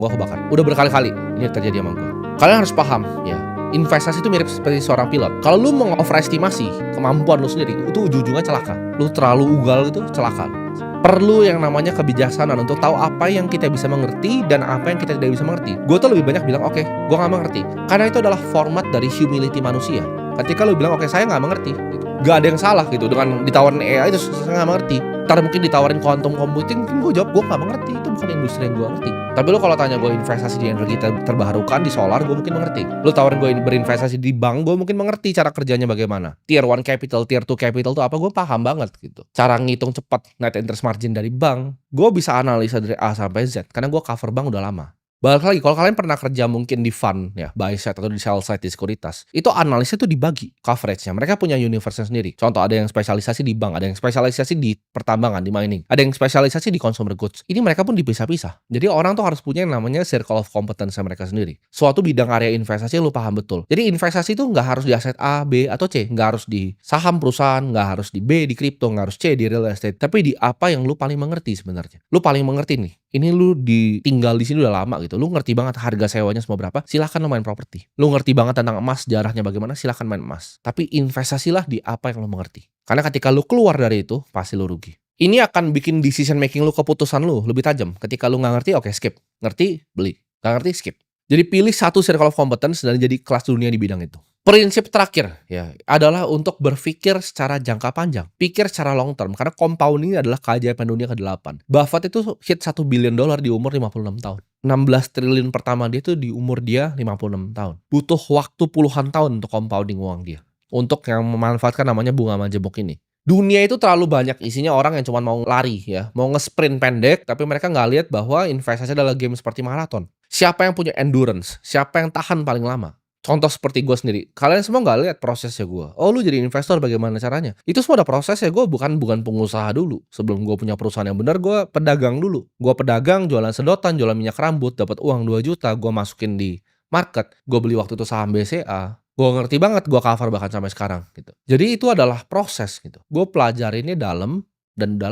gua kebakar. Udah berkali-kali ini terjadi sama gua. Kalian harus paham ya, investasi itu mirip seperti seorang pilot. Kalau lu mengoverestimasi kemampuan lu sendiri, itu ujung-ujungnya celaka. Lu terlalu ugal gitu, celaka. Perlu yang namanya kebijaksanaan untuk tahu apa yang kita bisa mengerti dan apa yang kita tidak bisa mengerti. Gue tuh lebih banyak bilang, oke, gue nggak mengerti. Karena itu adalah format dari humility manusia. Ketika lu bilang, oke, saya nggak mengerti, gitu. Gak ada yang salah gitu dengan ditawarin AI itu saya nggak mengerti. Ntar mungkin ditawarin quantum computing, mungkin gue jawab gue nggak mengerti. Itu bukan industri yang gue ngerti. Tapi lu kalau tanya gue investasi di energi terbarukan di solar, gue mungkin mengerti. Lu tawarin gue berinvestasi di bank, gue mungkin mengerti cara kerjanya bagaimana. Tier 1 capital, tier 2 capital tuh apa, gue paham banget gitu. Cara ngitung cepat net interest margin dari bank, gue bisa analisa dari A sampai Z karena gue cover bank udah lama. Balik lagi, kalau kalian pernah kerja mungkin di fund ya, buy side atau di sell side di sekuritas, itu analisnya tuh dibagi coveragenya. Mereka punya universe sendiri. Contoh, ada yang spesialisasi di bank, ada yang spesialisasi di pertambangan, di mining, ada yang spesialisasi di consumer goods. Ini mereka pun dipisah-pisah. Jadi orang tuh harus punya yang namanya circle of competence mereka sendiri. Suatu bidang area investasi yang lu paham betul. Jadi investasi itu nggak harus di aset A, B, atau C. Nggak harus di saham perusahaan, nggak harus di B, di kripto, nggak harus C, di real estate. Tapi di apa yang lu paling mengerti sebenarnya. Lu paling mengerti nih. Ini lu tinggal di sini udah lama gitu. Lu ngerti banget harga sewanya semua berapa, silahkan lu main properti. Lu ngerti banget tentang emas, sejarahnya bagaimana, silahkan main emas. Tapi investasilah di apa yang lu mengerti. Karena ketika lu keluar dari itu, pasti lu rugi. Ini akan bikin decision making lu, keputusan lu lebih tajam. Ketika lu nggak ngerti, oke, skip. Ngerti, beli. Nggak ngerti, skip. Jadi pilih satu circle of competence dan jadi kelas dunia di bidang itu. Prinsip terakhir ya adalah untuk berpikir secara jangka panjang, pikir secara long term, karena compounding adalah keajaiban dunia ke-8. Buffett itu hit $1 billion di umur 56 tahun. 16 triliun pertama dia tuh di umur dia 56 tahun. Butuh waktu puluhan tahun untuk compounding uang dia. Untuk yang memanfaatkan namanya bunga majemuk ini. Dunia itu terlalu banyak isinya orang yang cuma mau lari ya, mau nge-sprint pendek, tapi mereka nggak lihat bahwa investasi adalah game seperti maraton. Siapa yang punya endurance? Siapa yang tahan paling lama? Contoh seperti gue sendiri, kalian semua nggak lihat prosesnya gue. Oh, lu jadi investor bagaimana caranya? Itu semua ada prosesnya. Gue bukan pengusaha dulu. Sebelum gue punya perusahaan yang benar, gue pedagang dulu. Gue pedagang, jualan sedotan, jualan minyak rambut, dapat uang 2 juta, gue masukin di market. Gue beli waktu itu saham BCA. Gue ngerti banget, gue cover bahkan sampai sekarang gitu. Jadi itu adalah proses gitu. Gue pelajarinnya dalam dan dalam.